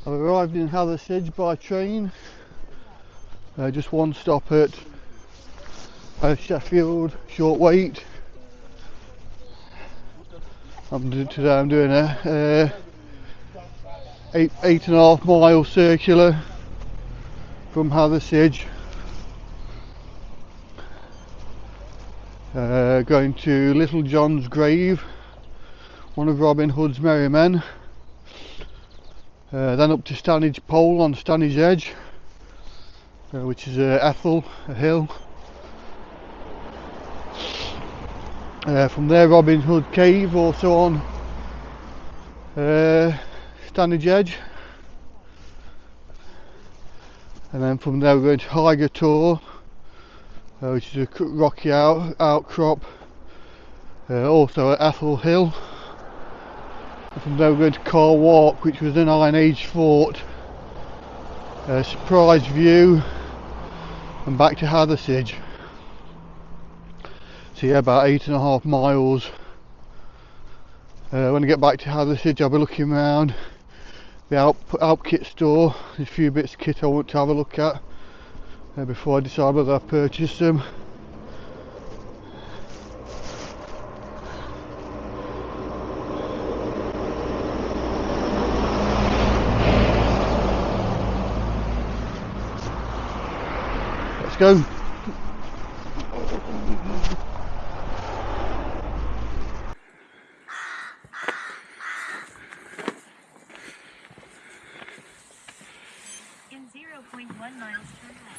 I've arrived in Hathersage by train. Just one stop at Sheffield, short wait. Today I'm doing a 8.5 mile circular from Hathersage, going to Little John's grave, one of Robin Hood's merry men, then up to Stanedge Pole on Stanedge, which is a hill. From there Robin Hood Cave, also on Stanedge, and then from there we're going to Higger Tor, which is a rocky outcrop, also at Ethel Hill. And from there we're going to Wark, which was an Iron Age fort, surprise view, and back to Hathersage. So yeah, about 8.5 miles. When I get back to Hathersage, I'll be looking around the Alp kit store. There's a few bits of kit I want to have a look at before I decide whether I purchase them. Let's go. In 0.1 miles turn left.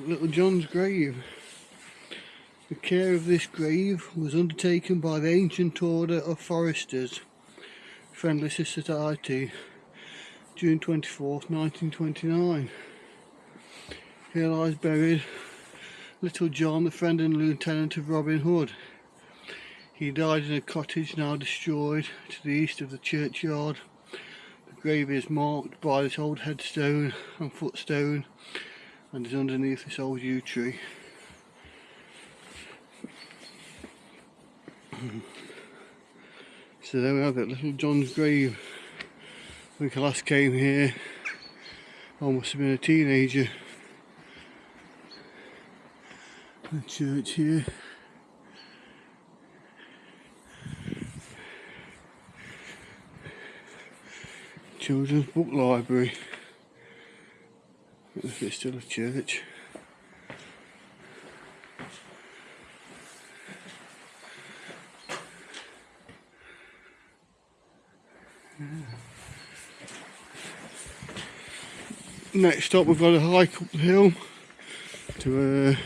Little John's grave. The care of this grave was undertaken by the ancient order of foresters, Friendly Society, June 24th, 1929. Here lies buried Little John, the friend and lieutenant of Robin Hood. He died in a cottage now destroyed to the east of the churchyard. The grave is marked by this old headstone and footstone, and is underneath this old yew tree. So there we have it, Little John's grave. I think I last came here, I must have been a teenager. The church here. Children's book library. I don't know if it's still a church. Next stop we've got to hike up the hill to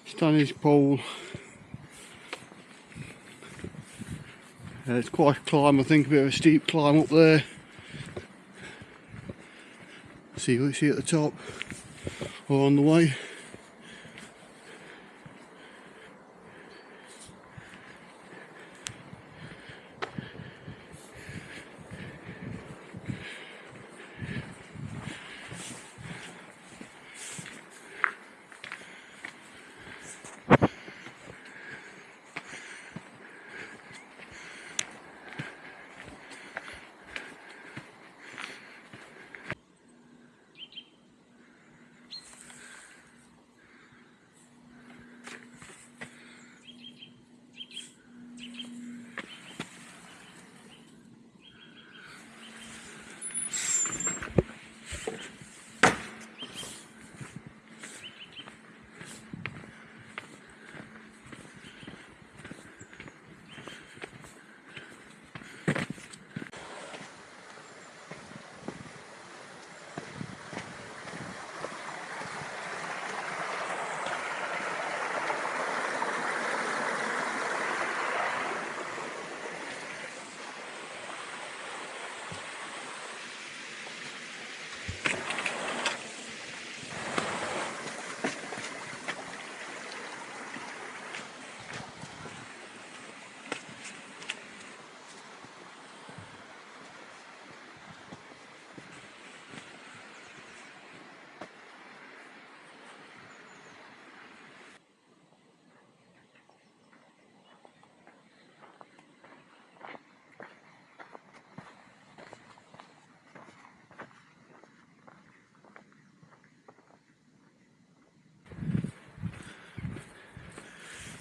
Stanedge Pole. It's quite a climb, I think, a bit of a steep climb up there. See what you see at the top or on the way.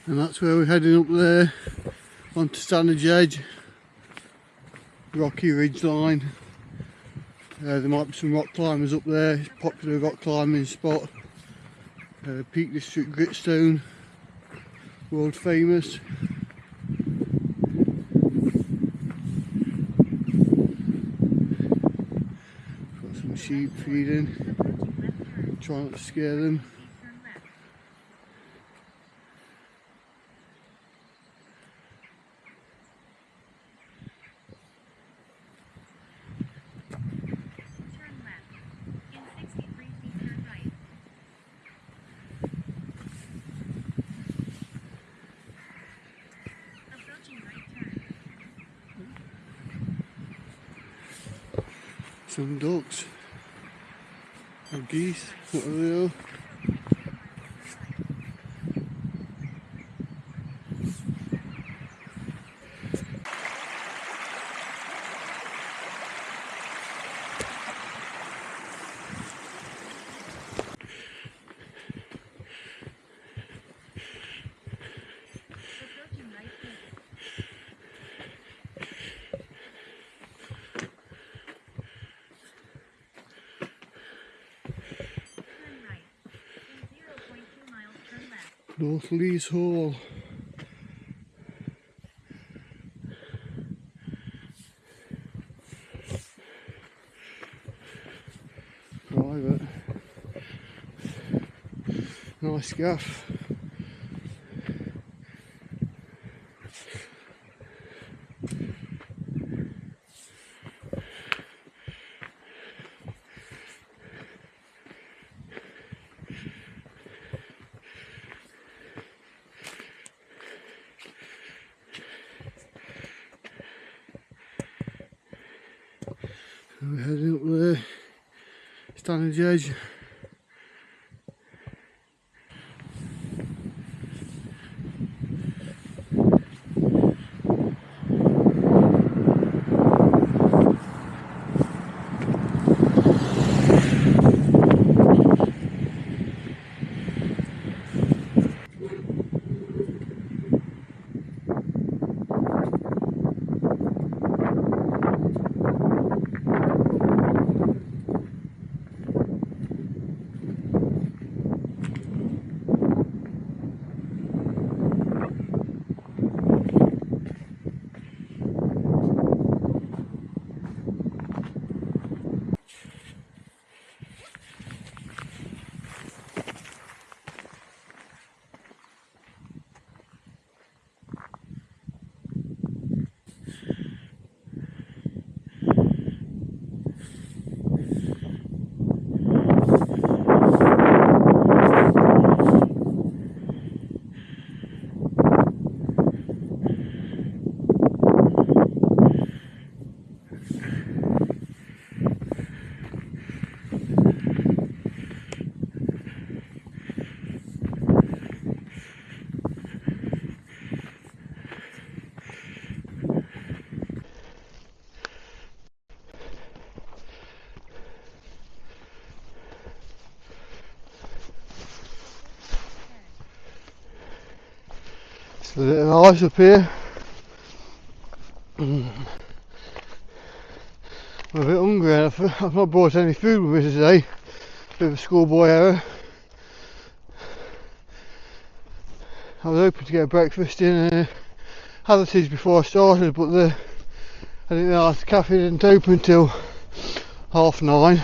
And that's where we're heading up there onto Stanedge Edge, rocky ridge line. There might be some rock climbers up there. It's a popular rock climbing spot. Peak District gritstone, world famous. Got some sheep feeding. Try not to scare them. Some ducks or geese, whatever they are. North Lees Hall. Private. Nice gaff. We're heading up there, Stanedge Edge. It's a little ice up here. I'm a bit hungry and I've not brought any food with me today. Bit of a schoolboy error. I was hoping to get a breakfast in Hathersage before I started, but I didn't know the cafe didn't open until 9:30.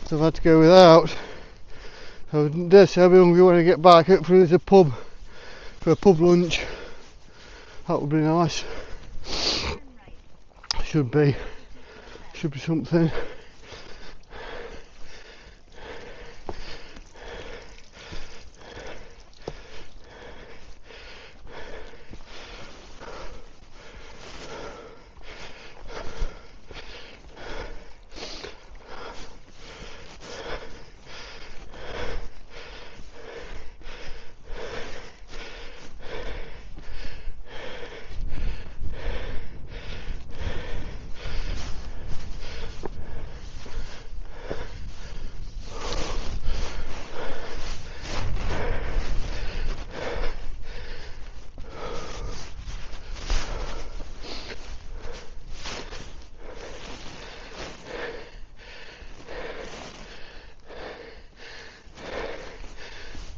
So I've had to go without. So I dare say I'll be hungry when I get back. Hopefully there's a pub for a pub lunch. That would be nice. Should be something.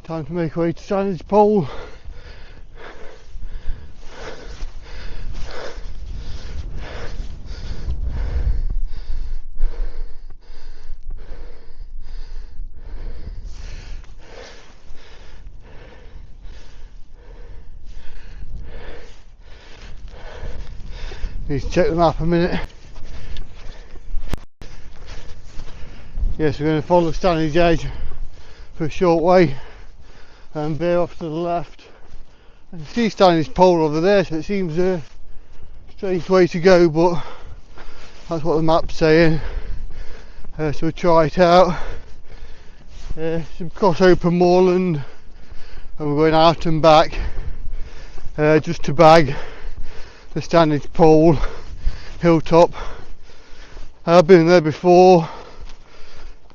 Time to make our way to Stanedge Pole. Need to check the map a minute. Yes, we're going to follow Stanedge Edge for a short way and veer off to the left. I can see Stanedge Pole over there, so it seems a strange way to go, but that's what the map's saying. So we'll try it out. Some cross open moorland, and we're going out and back just to bag the Stanedge Pole hilltop. I've been there before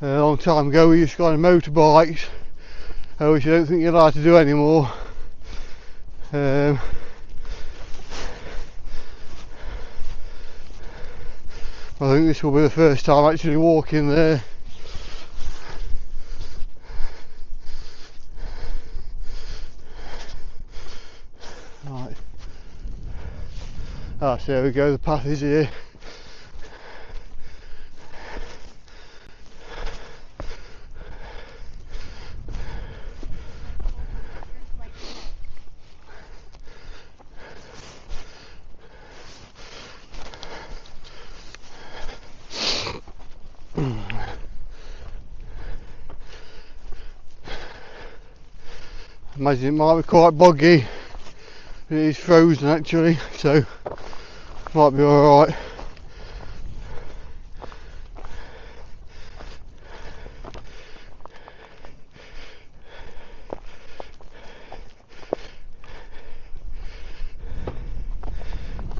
a long time ago. We used to go on motorbikes, which I don't think you're allowed to do anymore. I think this will be the first time actually walking there. Right. Ah, so there we go, the path is here. Imagine it might be quite boggy. It is frozen actually, so might be alright.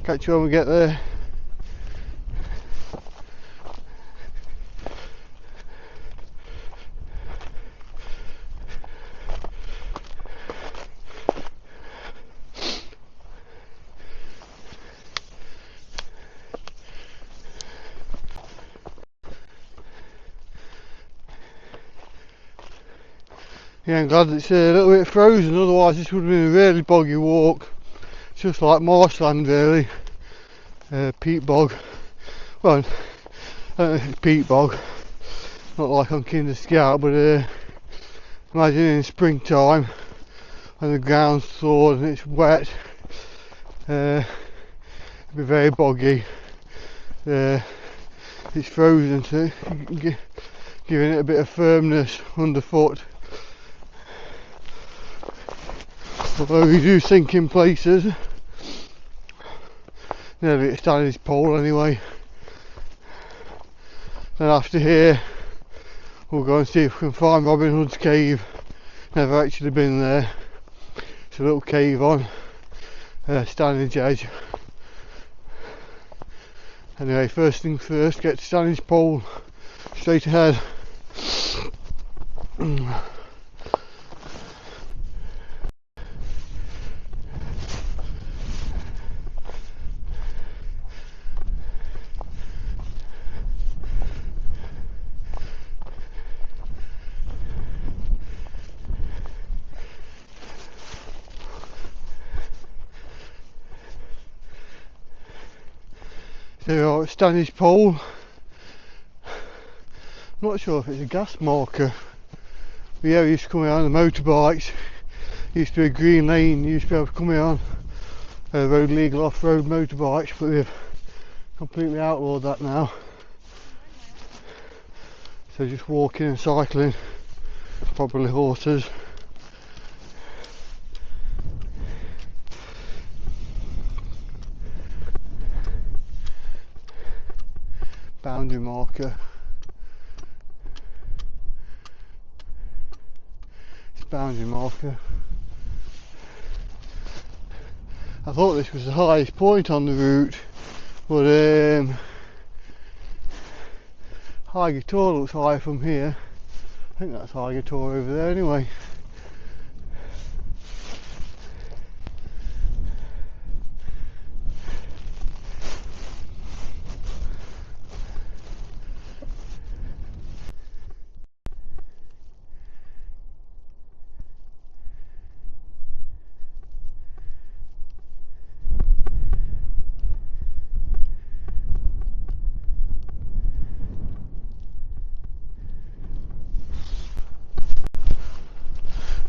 Catch you when we get there. Yeah, I'm glad it's a little bit frozen, otherwise this would have been a really boggy walk. It's just like marshland really, peat bog. Well, I don't know if it's peat bog, not like on Kinder Scout, but imagine in springtime when the ground's thawed and it's wet, it'd be very boggy. It's frozen, so giving it a bit of firmness underfoot. Although we do sink in places. Nearly at Stanedge Pole anyway. Then after here we'll go and see if we can find Robin Hood's cave. Never actually been there. It's a little cave on Stanedge Edge. Anyway, first things first, get to Stanedge Pole straight ahead. There we are at Stanedge Pole. I'm not sure if it's a gas marker. But yeah, we used to come here on the motorbikes. Used to be a green lane, you used to be able to come here on road legal off-road motorbikes, but they've completely outlawed that now. So just walking and cycling, probably horses. Boundary marker. It's boundary marker. I thought this was the highest point on the route, but Higger Tor looks high from here. I think that's Higger Tor over there anyway.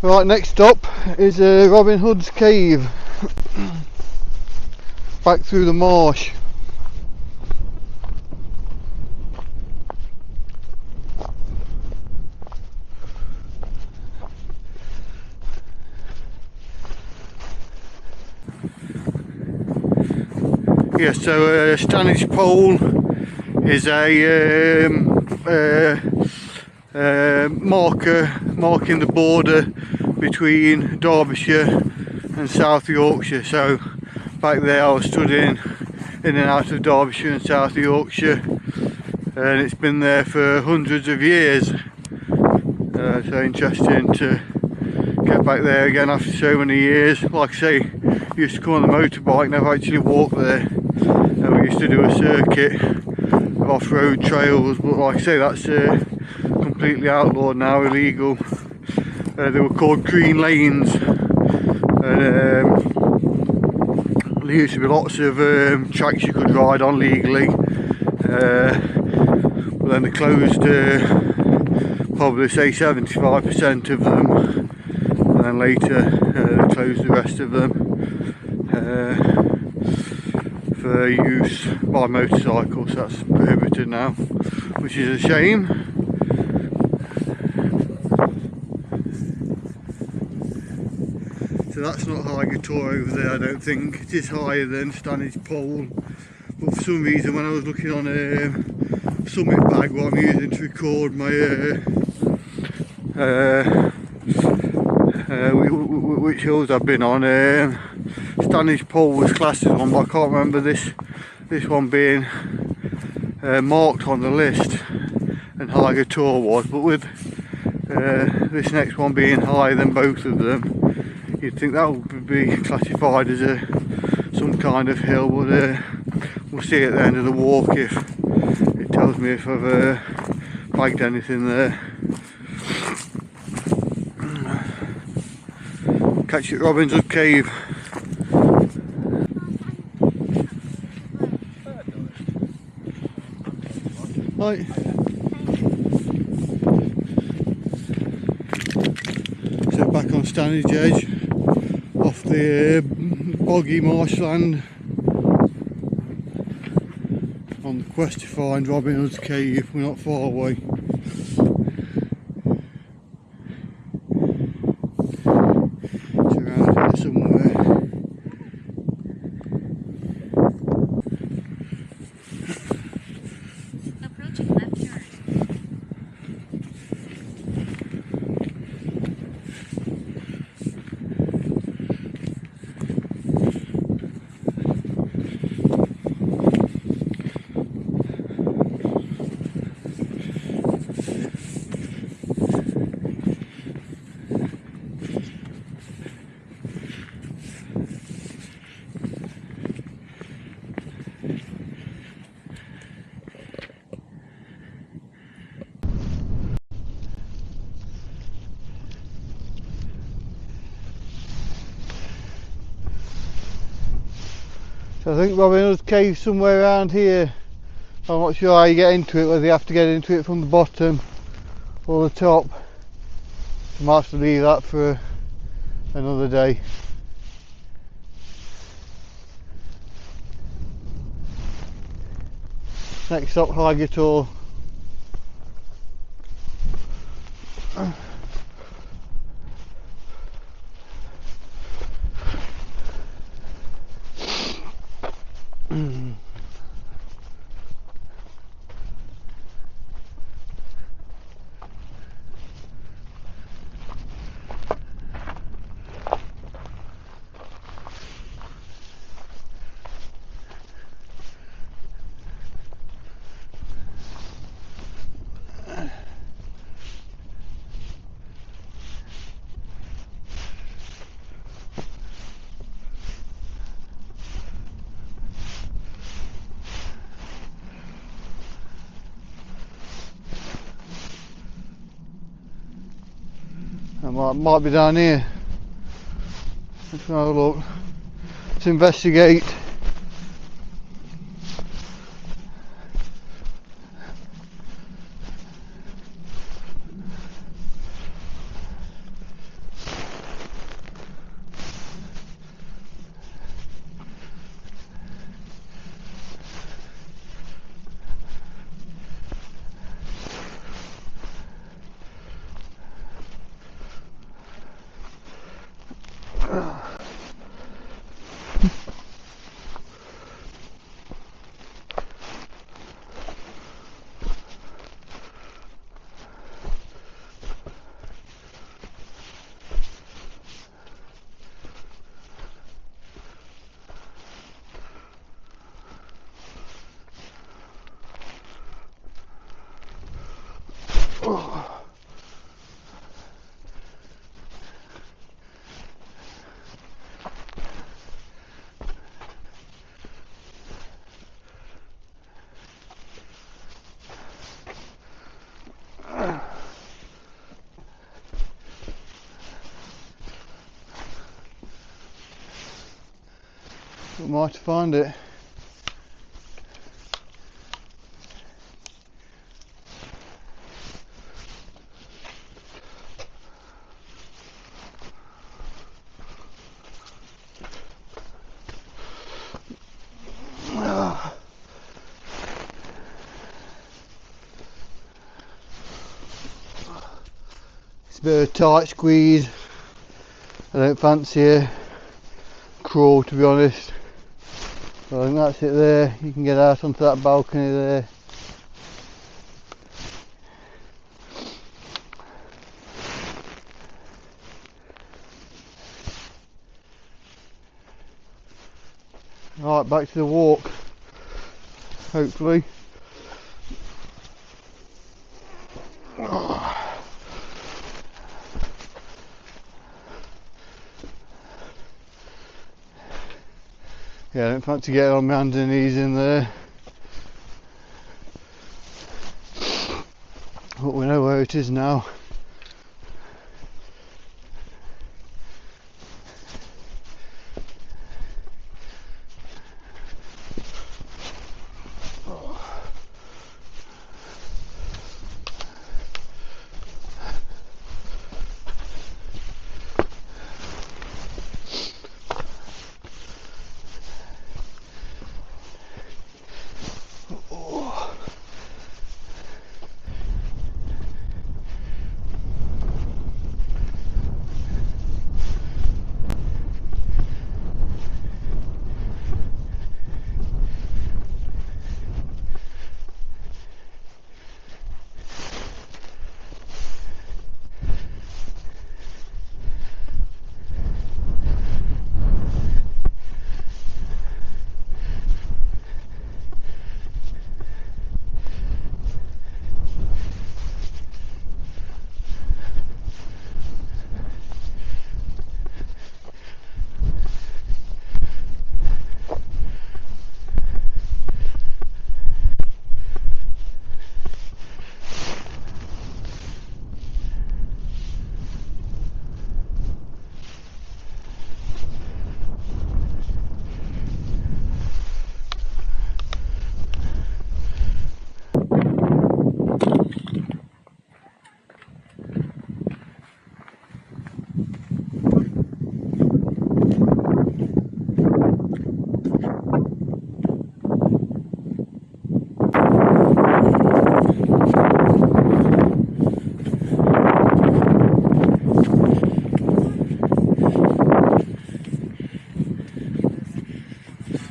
Right, next up is Robin Hood's cave. Back through the marsh. Yeah, so Stanedge Pole is a marker marking the border between Derbyshire and South Yorkshire. So back there I was studying in and out of Derbyshire and South Yorkshire, and it's been there for hundreds of years. So interesting to get back there again after so many years. Like I say, used to come on the motorbike, never actually walked there. We used to do a circuit of off-road trails, but like I say, that's completely outlawed now, illegal. They were called green lanes, and there used to be lots of tracks you could ride on legally, but then they closed probably say 75% of them, and then later they closed the rest of them for use by motorcycles. That's prohibited now, which is a shame. So that's not Higger Tor over there, I don't think. It is higher than Stanedge Pole, but for some reason when I was looking on a summit bag what I'm using to record my which hills I've been on, Stanedge Pole was classed as one, but I can't remember this one being marked on the list, and Higher Tor was. But with this next one being higher than both of them, you'd think that would be classified as some kind of hill, but we'll see at the end of the walk if it tells me if I've bagged anything there. Catch you at Robin Hood's cave. Right. So back on Stanedge Edge, off the boggy marshland, on the quest to find Robin Hood's cave. We're not far away. It's around here somewhere. Approaching left turn. So I think Robin Hood's cave somewhere around here. I'm not sure how you get into it, whether you have to get into it from the bottom or the top. I might have to leave that for another day. Next up, Higher Tor. Might be down here. Let's have a look. Let's investigate. We might find it. It's a bit of a tight squeeze. I don't fancy a crawl, to be honest. So I think that's it there. You can get out onto that balcony there. Right, back to the walk, hopefully. Yeah, I don't fancy getting on my hands and knees in there. But we know where it is now.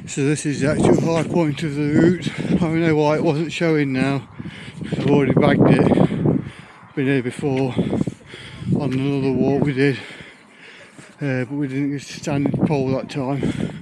So this is the actual high point of the route. I don't know why it wasn't showing now. I've already bagged it. Been here before on another walk we did, but we didn't get to Stanedge Pole that time.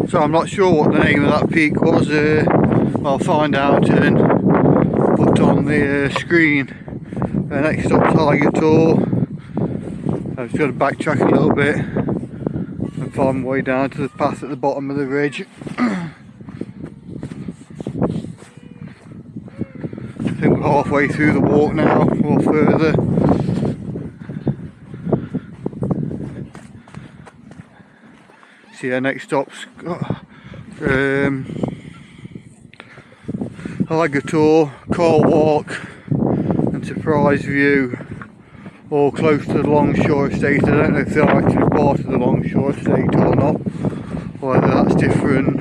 So I'm not sure what the name of that peak was. I'll find out and put on the screen. Next stop's Higher Tor. I've just got to backtrack a little bit and find my way down to the path at the bottom of the ridge. I think we're halfway through the walk now, or further. So yeah, next stop's Higger Tor, Wark and Surprise View, all close to the Longshore Estate. I don't know if they're actually part of the Longshore Estate or not, or whether that's different.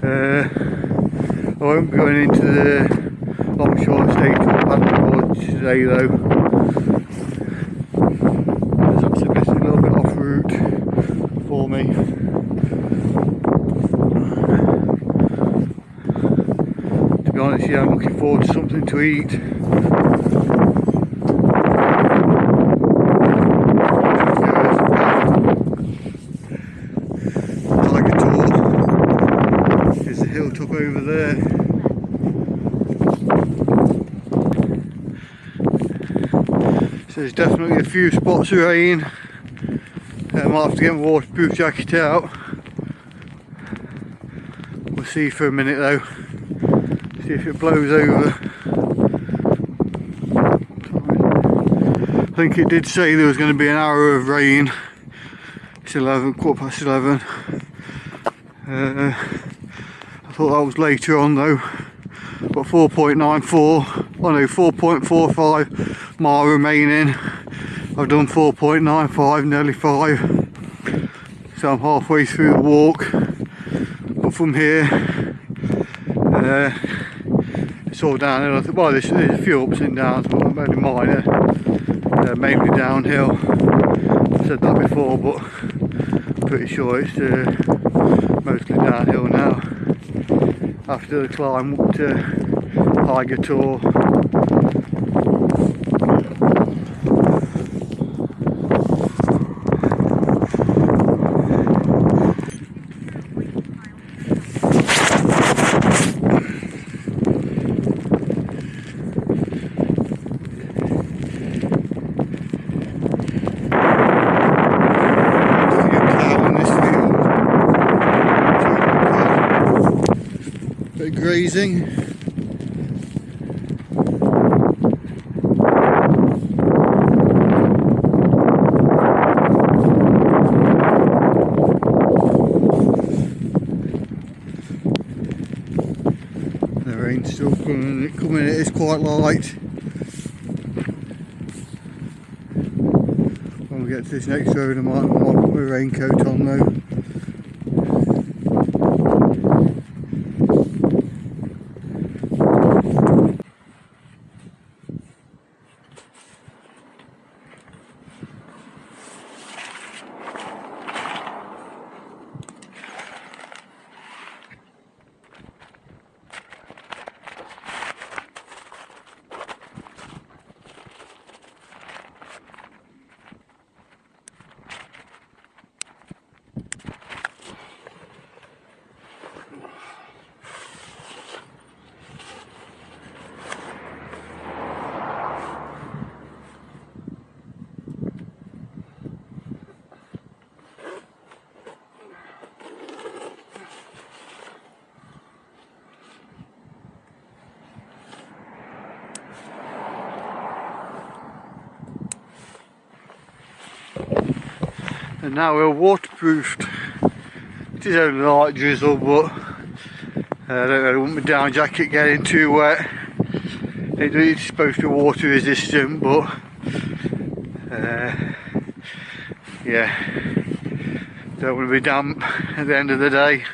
I won't be going into the Longshore Estate or Paddleboard today though, because that's a little bit off route for me. To be honest, yeah, I'm looking forward to something to eat. Higger Tor is the hilltop over there. So there's definitely a few spots of rain. I might have to get my waterproof jacket out. We'll see for a minute though. See if it blows over. I think it did say there was going to be an hour of rain. It's 11, quarter past 11. I thought that was later on though. Got 4.94, oh no, 4.45 mile remaining. I've done 4.95, nearly 5. So I'm halfway through the walk. But from here, it's all downhill. I think, well, there's a few ups and downs, but only minor. Mainly downhill. I've said that before, but I'm pretty sure it's mostly downhill now. After the climb up to Higher Tor. Grazing. The rain's still coming, it is quite light. When we get to this next road I might put my raincoat on though. And now we're waterproofed. It is only a light drizzle, but I don't know, I want my down jacket getting too wet. It's supposed to be water resistant, but yeah, don't want to be damp at the end of the day.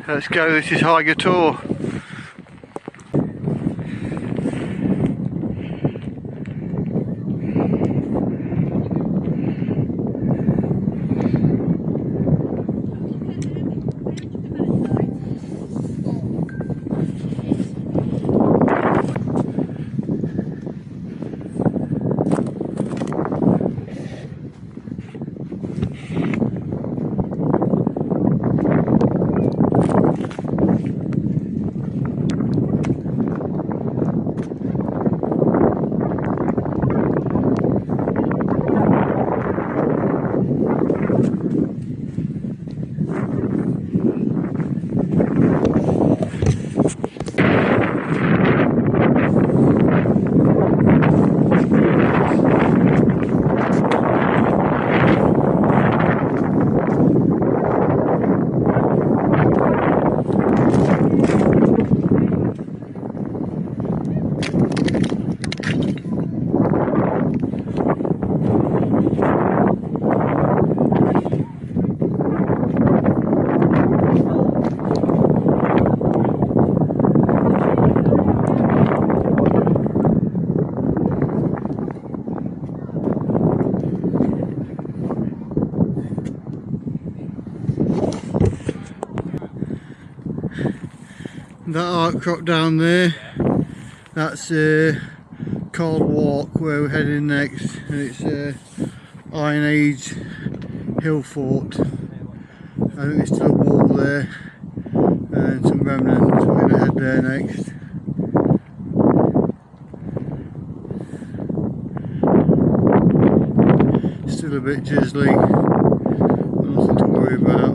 Let's go, this is Higher Tor. That outcrop down there, that's called Wark, where we're heading next, and it's Iron Age hill fort. I think there's still a wall there and some remnants. We're going to head there next. Still a bit drizzly, nothing to worry about.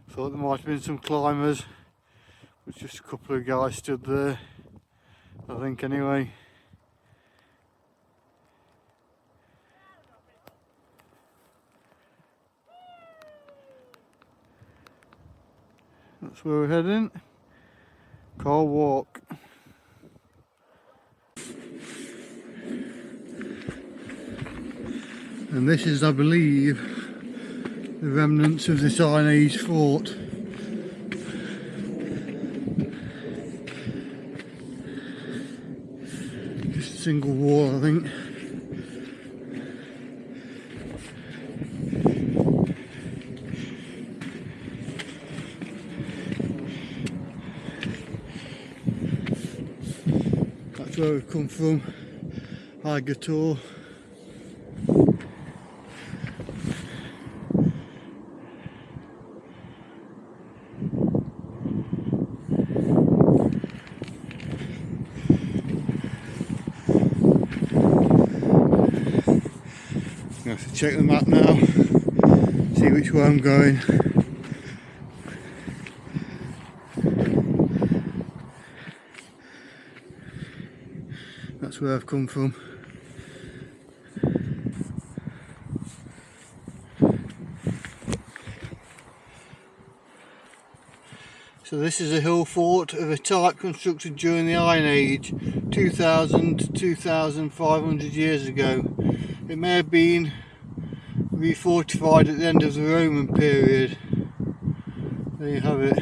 Thought there might have been some climbers, but just a couple of guys stood there, I think anyway. That's where we're heading. Called Wark. And this is, I believe, the remnants of this Iron Age fort. Just a single wall, I think. That's where we've come from, Higger Tor. I have to check the map now, see which way I'm going. That's where I've come from. So this is a hill fort of a type constructed during the Iron Age, 2,000 to 2,500 years ago. It may have been refortified at the end of the Roman period. There you have it.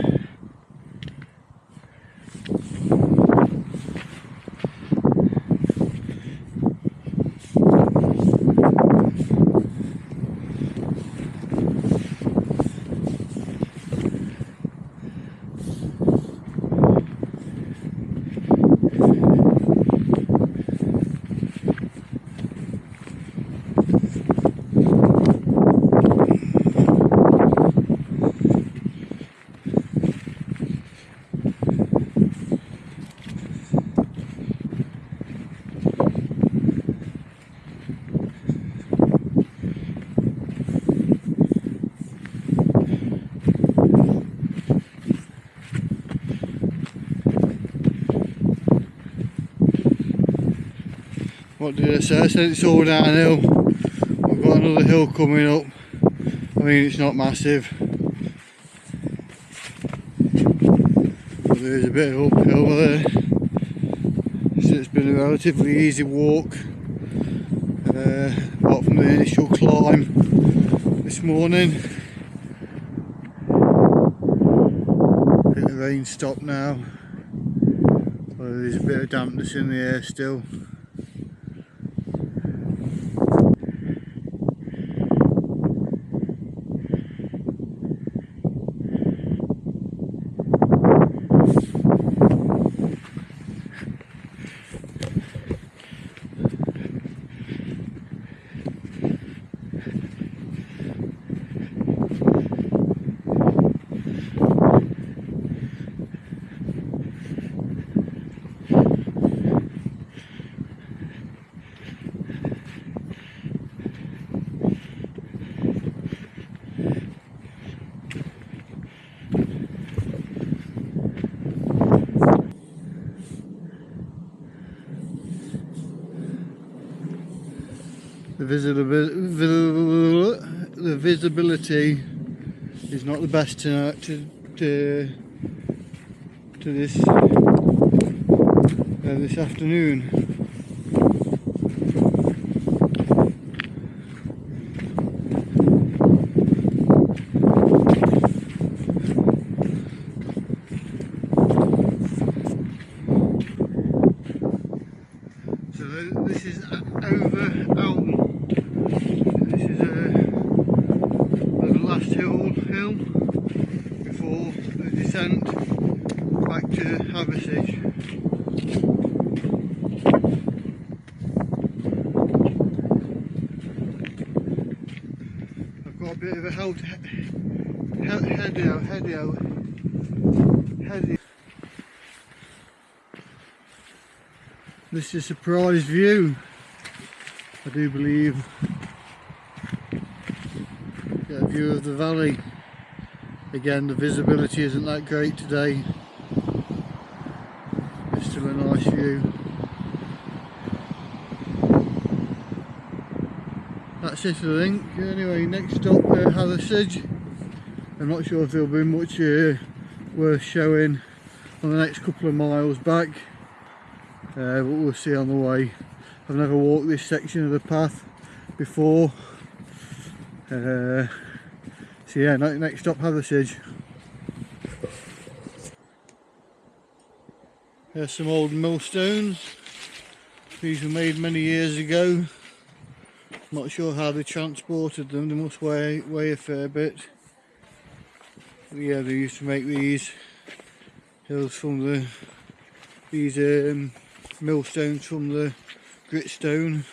What did I say? I said it's all downhill. We've got another hill coming up. I mean, it's not massive, but there is a bit of uphill there. So it's been a relatively easy walk, apart from the initial climb this morning. I think the rain stopped now, but there's a bit of dampness in the air still. The visibility is not the best tonight to this afternoon. So this is over Owler. This is the last hill before the descent back to Hathersage. I've got a bit of a heady. This is a surprise view, I do believe. Get a view of the valley. Again, the visibility isn't that great today. It's still a nice view. That's it, I think. Anyway, next stop, Hathersage. I'm not sure if there'll be much worth showing on the next couple of miles back. But we'll see on the way. I've never walked this section of the path before. So yeah, next stop, Hathersage. There's some old millstones. These were made many years ago. Not sure how they transported them. They must weigh a fair bit. But yeah, they used to make these hills from these millstones from the gritstone.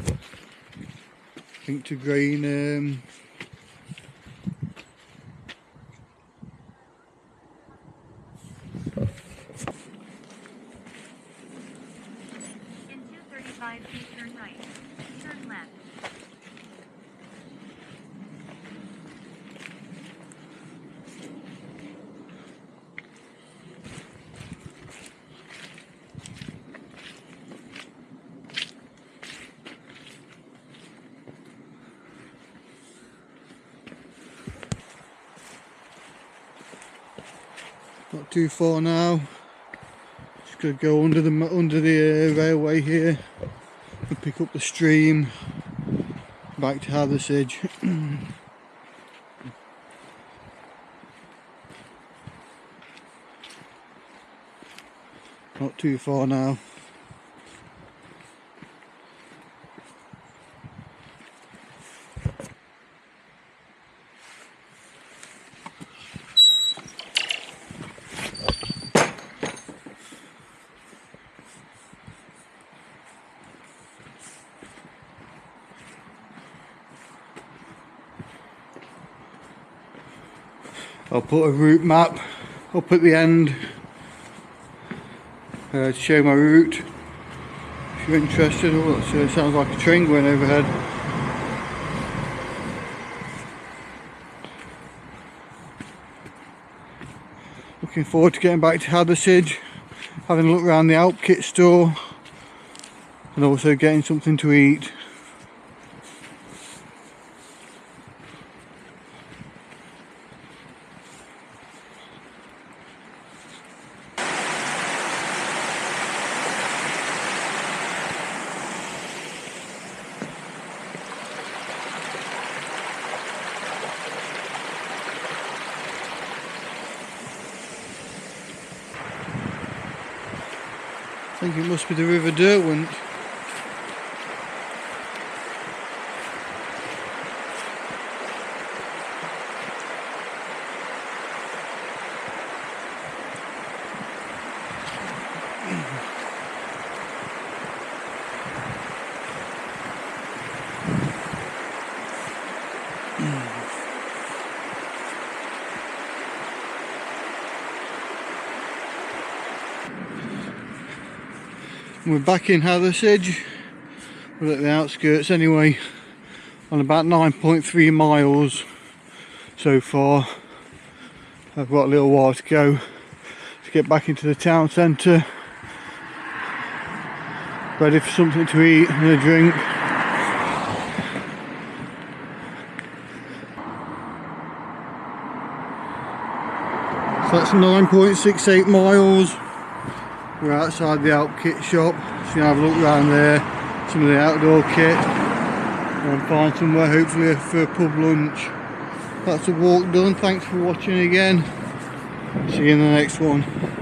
I think to grain In 235 feet, turn right. Turn left. Not too far now. Just gonna go under the railway here and pick up the stream back to Hathersage. Not too far now. I'll put a route map up at the end to show my route if you're interested. Oh, it sounds like a train going overhead. Looking forward to getting back to Hathersage, having a look around the Alp kit store and also getting something to eat. I think it must be the River Derwent. We're back in Hathersage. We're at the outskirts anyway, on about 9.3 miles so far. I've got a little while to go to get back into the town centre ready for something to eat and a drink. So that's 9.68 miles. We're outside the Out Kit shop, so you can have a look around there, some of the outdoor kit, and find somewhere hopefully for a pub lunch. That's a walk done. Thanks for watching again. See you in the next one.